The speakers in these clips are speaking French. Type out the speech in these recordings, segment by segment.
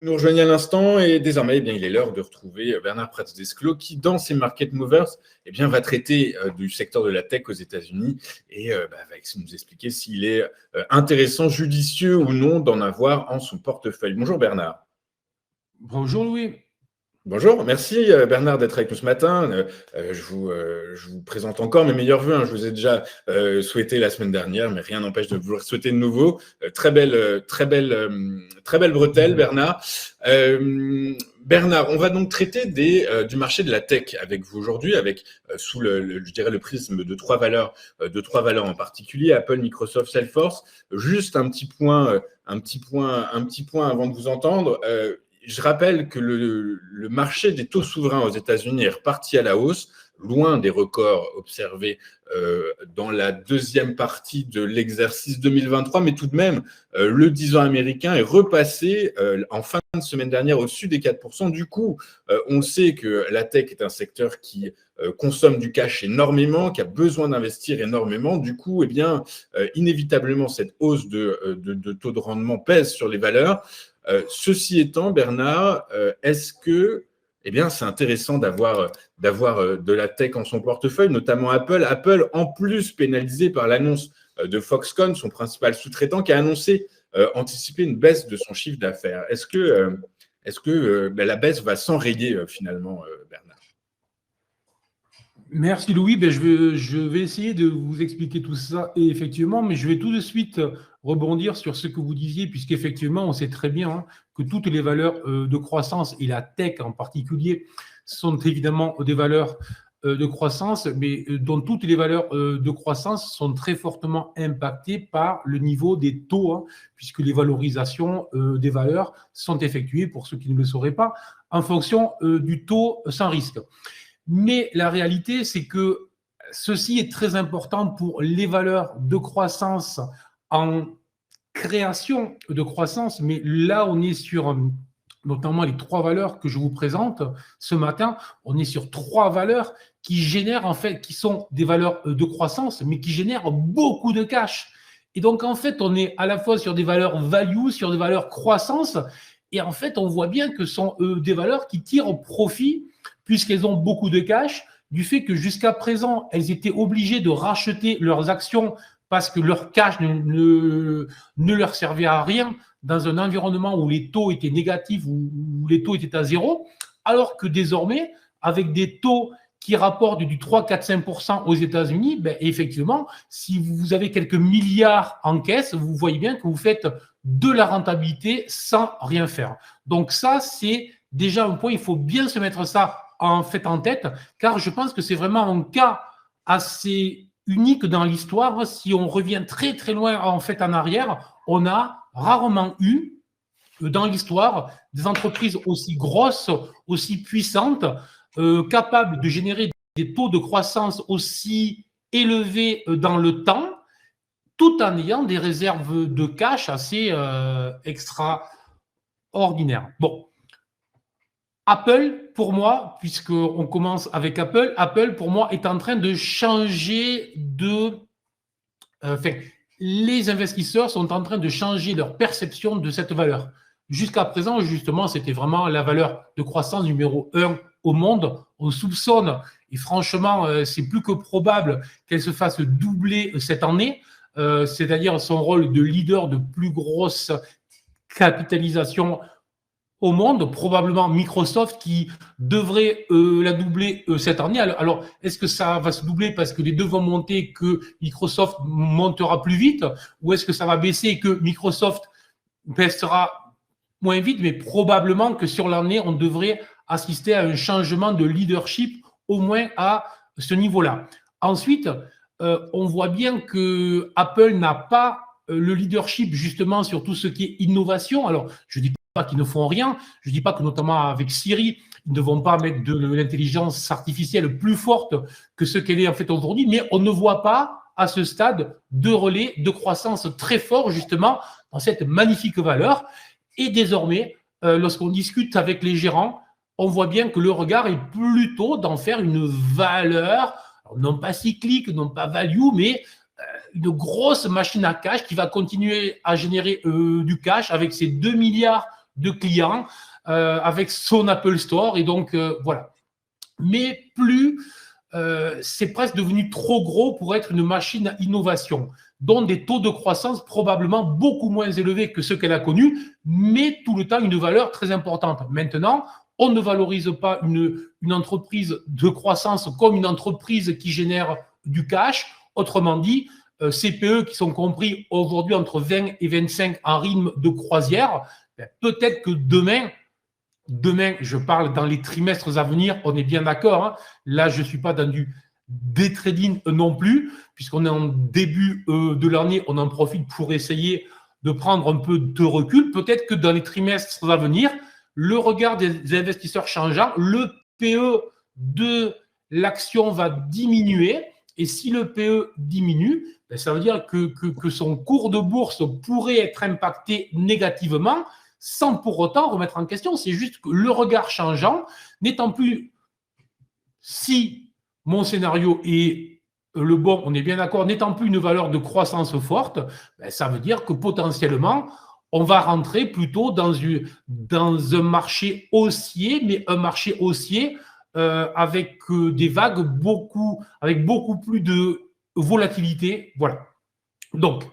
Nous rejoignez à l'instant et désormais, il est l'heure de retrouver Bernard Prats-Desclaux qui, dans ses Market Movers, va traiter du secteur de la tech aux États-Unis et va nous expliquer s'il est intéressant, judicieux ou non d'en avoir en son portefeuille. Bonjour Bernard. Bonjour Louis. Bonjour, merci Bernard d'être avec nous ce matin. Je vous présente encore mes meilleurs vœux. Je vous ai déjà souhaité la semaine dernière, mais rien n'empêche de vous le souhaiter de nouveau. Très belle bretelle, Bernard. Bernard, on va donc traiter du marché de la tech avec vous aujourd'hui, avec sous le prisme de trois valeurs en particulier, Apple, Microsoft, Salesforce. Juste un petit point avant de vous entendre. Je rappelle que le marché des taux souverains aux États-Unis est reparti à la hausse, loin des records observés dans la deuxième partie de l'exercice 2023, mais tout de même, le 10 ans américain est repassé en fin de semaine dernière au-dessus des 4%. Du coup, on sait que la tech est un secteur qui consomme du cash énormément, qui a besoin d'investir énormément. Du coup, inévitablement, cette hausse de taux de rendement pèse sur les valeurs. Ceci étant, Bernard, est-ce que c'est intéressant d'avoir de la tech en son portefeuille, notamment Apple. Apple, en plus pénalisé par l'annonce de Foxconn, son principal sous-traitant, qui a annoncé anticiper une baisse de son chiffre d'affaires. Est-ce que la baisse va s'enrayer finalement, Bernard? Merci Louis. Je vais essayer de vous expliquer tout ça, et effectivement, mais je vais tout de suite rebondir sur ce que vous disiez, puisqu'effectivement, on sait très bien que toutes les valeurs de croissance, et la tech en particulier, sont évidemment des valeurs de croissance, mais dont toutes les valeurs de croissance sont très fortement impactées par le niveau des taux, puisque les valorisations des valeurs sont effectuées, pour ceux qui ne le sauraient pas, en fonction du taux sans risque. Mais la réalité, c'est que ceci est très important pour les valeurs de croissance en création de croissance. Mais là, on est sur notamment les trois valeurs que je vous présente ce matin. On est sur trois valeurs qui génèrent, en fait, qui sont des valeurs de croissance, mais qui génèrent beaucoup de cash. Et donc, en fait, on est à la fois sur des valeurs value, sur des valeurs croissance. Et en fait, on voit bien que ce sont des valeurs qui tirent profit, puisqu'elles ont beaucoup de cash, du fait que jusqu'à présent, elles étaient obligées de racheter leurs actions parce que leur cash ne leur servait à rien dans un environnement où les taux étaient négatifs, où les taux étaient à zéro, alors que désormais, avec des taux qui rapportent du 3, 4, 5% aux États-Unis, effectivement, si vous avez quelques milliards en caisse, vous voyez bien que vous faites de la rentabilité sans rien faire. Donc ça, c'est déjà un point, il faut bien se mettre ça en tête, car je pense que c'est vraiment un cas assez unique dans l'histoire. Si on revient très très loin en arrière, on a rarement eu dans l'histoire des entreprises aussi grosses, aussi puissantes, capables de générer des taux de croissance aussi élevés dans le temps, tout en ayant des réserves de cash assez extraordinaires. Bon. Apple, pour moi, puisqu'on commence avec Apple, Apple, pour moi, est en train de changer les investisseurs sont en train de changer leur perception de cette valeur. Jusqu'à présent, justement, c'était vraiment la valeur de croissance numéro 1 au monde. On soupçonne, et franchement, c'est plus que probable qu'elle se fasse doubler cette année, c'est-à-dire son rôle de leader de plus grosse capitalisation au monde, probablement Microsoft qui devrait la doubler cette année. Alors, est-ce que ça va se doubler parce que les deux vont monter et que Microsoft montera plus vite, ou est-ce que ça va baisser et que Microsoft baissera moins vite? Mais probablement que sur l'année, on devrait assister à un changement de leadership, au moins à ce niveau-là. Ensuite, on voit bien que Apple n'a pas le leadership justement sur tout ce qui est innovation. Alors, je dis pas qu'ils ne font rien. Je ne dis pas que notamment avec Siri, ils ne vont pas mettre de l'intelligence artificielle plus forte que ce qu'elle est en fait aujourd'hui, mais on ne voit pas à ce stade de relais de croissance très fort justement dans cette magnifique valeur. Et désormais, lorsqu'on discute avec les gérants, on voit bien que le regard est plutôt d'en faire une valeur, non pas cyclique, non pas value, mais une grosse machine à cash qui va continuer à générer du cash avec ses 2 milliards de clients avec son Apple Store. Et donc, voilà. Mais c'est presque devenu trop gros pour être une machine à innovation, dont des taux de croissance probablement beaucoup moins élevés que ceux qu'elle a connus, mais tout le temps une valeur très importante. Maintenant, on ne valorise pas une entreprise de croissance comme une entreprise qui génère du cash. Autrement dit, CPE qui sont compris aujourd'hui entre 20 et 25 en rythme de croisière, peut-être que demain, je parle dans les trimestres à venir, on est bien d'accord. Hein. Là, je ne suis pas dans du day trading non plus, puisqu'on est en début de l'année, on en profite pour essayer de prendre un peu de recul. Peut-être que dans les trimestres à venir, le regard des investisseurs changeant, le PE de l'action va diminuer. Et si le PE diminue, ça veut dire que son cours de bourse pourrait être impacté négativement, sans pour autant remettre en question. C'est juste que le regard changeant, n'étant plus, si mon scénario est le bon, on est bien d'accord, n'étant plus une valeur de croissance forte, ça veut dire que potentiellement, on va rentrer plutôt dans un marché haussier, mais un marché haussier avec des vagues avec beaucoup plus de volatilité. Voilà. Donc,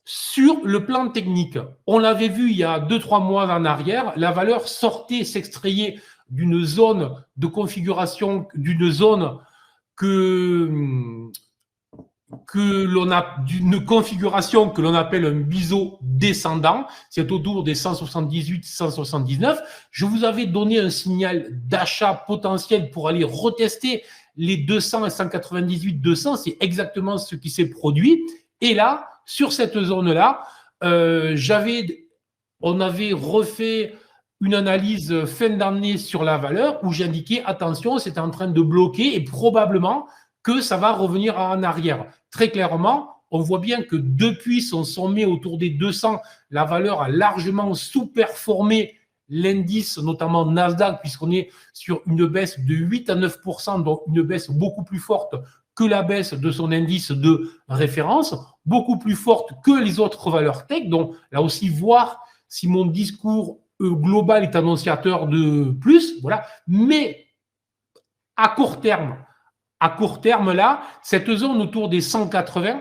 sur le plan technique, on l'avait vu il y a 2-3 mois en arrière, la valeur s'extrayait d'une zone de configuration, d'une zone d'une configuration que l'on appelle un biseau descendant, c'est autour des 178-179. Je vous avais donné un signal d'achat potentiel pour aller retester les 200 et 198-200, c'est exactement ce qui s'est produit. Et là, sur cette zone-là, on avait refait une analyse fin d'année sur la valeur où j'indiquais, attention, c'est en train de bloquer et probablement que ça va revenir en arrière. Très clairement, on voit bien que depuis son sommet autour des 200, la valeur a largement sous-performé l'indice, notamment Nasdaq, puisqu'on est sur une baisse de 8 à 9%, donc une baisse beaucoup plus forte que la baisse de son indice de référence, beaucoup plus forte que les autres valeurs tech. Donc là aussi, voir si mon discours global est annonciateur de plus. Voilà. Mais à court terme, là, cette zone autour des 180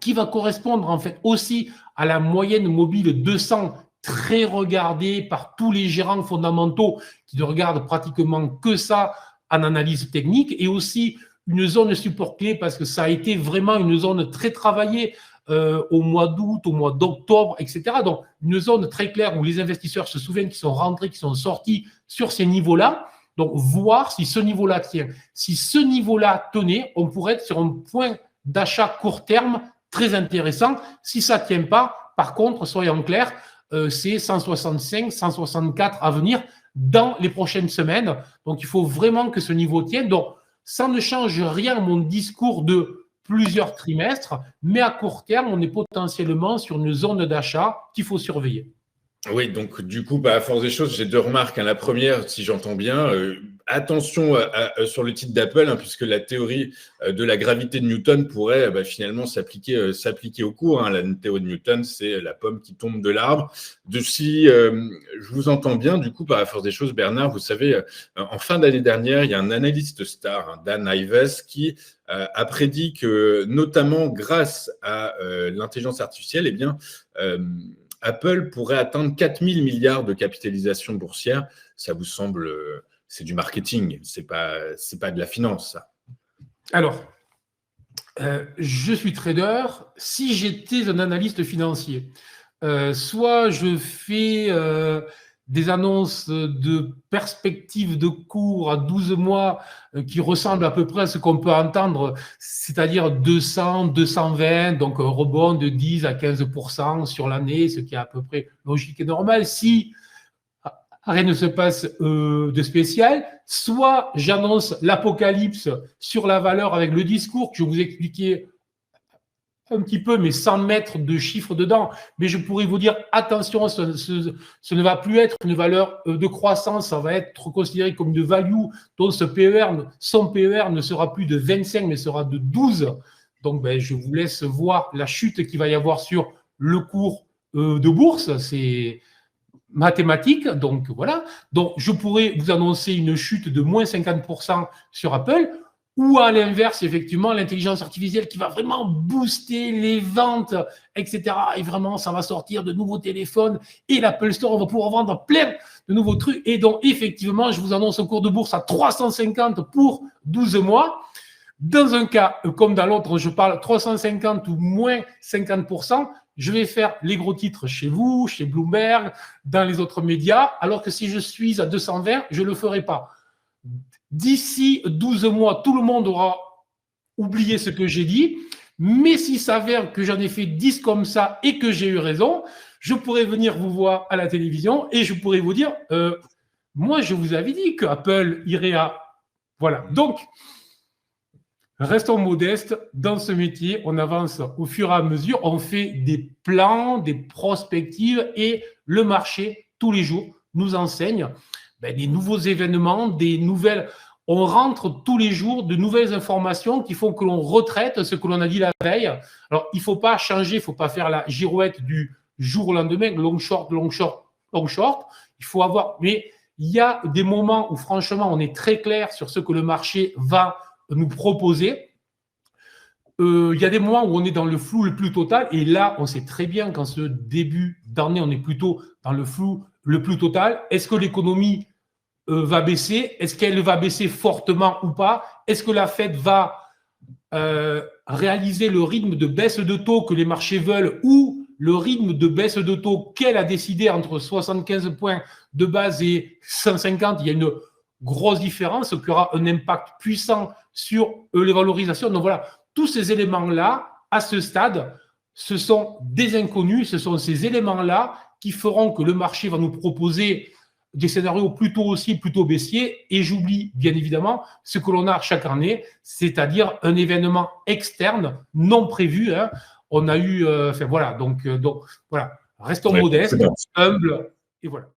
qui va correspondre en fait aussi à la moyenne mobile 200 très regardée par tous les gérants fondamentaux qui ne regardent pratiquement que ça en analyse technique, et aussi une zone support clé parce que ça a été vraiment une zone très travaillée au mois d'août, au mois d'octobre, etc. Donc, une zone très claire où les investisseurs se souviennent qu'ils sont rentrés, qu'ils sont sortis sur ces niveaux-là. Donc, voir si ce niveau-là tient. Si ce niveau-là tenait, on pourrait être sur un point d'achat court terme très intéressant. Si ça ne tient pas, par contre, soyons clairs, c'est 165, 164 à venir dans les prochaines semaines. Donc, il faut vraiment que ce niveau tienne. Donc, ça ne change rien à mon discours de plusieurs trimestres, mais à court terme, on est potentiellement sur une zone d'achat qu'il faut surveiller. Oui, donc du coup, à force des choses, j'ai deux remarques. La première, si j'entends bien, attention sur le titre d'Apple, puisque la théorie de la gravité de Newton pourrait finalement s'appliquer au cours. La théorie de Newton, c'est la pomme qui tombe de l'arbre. Si je vous entends bien, du coup, à force des choses, Bernard, vous savez, en fin d'année dernière, il y a un analyste star, Dan Ives, qui a prédit que, notamment grâce à l'intelligence artificielle, Apple pourrait atteindre 4 000 milliards de capitalisation boursière. Ça vous semble, c'est du marketing, c'est pas de la finance, ça. Alors, je suis trader. Si j'étais un analyste financier, soit je fais des annonces de perspectives de cours à 12 mois qui ressemblent à peu près à ce qu'on peut entendre, c'est-à-dire 200, 220, donc un rebond de 10 à 15% sur l'année, ce qui est à peu près logique et normal. Si rien ne se passe de spécial, soit j'annonce l'apocalypse sur la valeur avec le discours que je vous expliquais un petit peu, mais sans mettre de chiffres dedans. Mais je pourrais vous dire, attention, ce ne va plus être une valeur de croissance, ça va être considéré comme une value, dont son PER ne sera plus de 25, mais sera de 12. Donc, je vous laisse voir la chute qu'il va y avoir sur le cours de bourse. mathématiques. Donc, voilà. Donc, je pourrais vous annoncer une chute de moins 50% sur Apple, ou à l'inverse, effectivement, l'intelligence artificielle qui va vraiment booster les ventes, etc. Et vraiment, ça va sortir de nouveaux téléphones et l'Apple Store, on va pouvoir vendre plein de nouveaux trucs. Et donc, effectivement, je vous annonce un cours de bourse à 350 pour 12 mois. Dans un cas, comme dans l'autre, je parle 350 ou moins 50%, je vais faire les gros titres chez vous, chez Bloomberg, dans les autres médias, alors que si je suis à 220, je ne le ferai pas. D'ici 12 mois, tout le monde aura oublié ce que j'ai dit, mais s'il s'avère que j'en ai fait 10 comme ça et que j'ai eu raison, je pourrais venir vous voir à la télévision et je pourrais vous dire, moi, je vous avais dit que Apple irait à... Voilà. Donc, restons modestes dans ce métier, on avance au fur et à mesure, on fait des plans, des prospectives et le marché, tous les jours, nous enseigne des nouveaux événements, des nouvelles... On rentre tous les jours de nouvelles informations qui font que l'on retraite ce que l'on a dit la veille. Alors, il ne faut pas changer, il ne faut pas faire la girouette du jour au lendemain, long short, long short, long short. Il faut avoir... Mais il y a des moments où, franchement, on est très clair sur ce que le marché va nous proposer. Il y a des moments où on est dans le flou le plus total, et là, on sait très bien qu'en ce début d'année, on est plutôt dans le flou le plus total. Est-ce que l'économie va baisser? Est-ce qu'elle va baisser fortement ou pas? Est-ce que la Fed va réaliser le rythme de baisse de taux que les marchés veulent, ou le rythme de baisse de taux qu'elle a décidé entre 75 points de base et 150? Il y a une grosse différence qui aura un impact puissant sur les valorisations. Donc voilà, tous ces éléments-là, à ce stade, ce sont des inconnus, ce sont ces éléments-là qui feront que le marché va nous proposer des scénarios plutôt baissiers, et j'oublie bien évidemment ce que l'on a chaque année, c'est-à-dire un événement externe non prévu. Hein. On a eu, voilà, donc voilà, restons modestes, humbles, et voilà.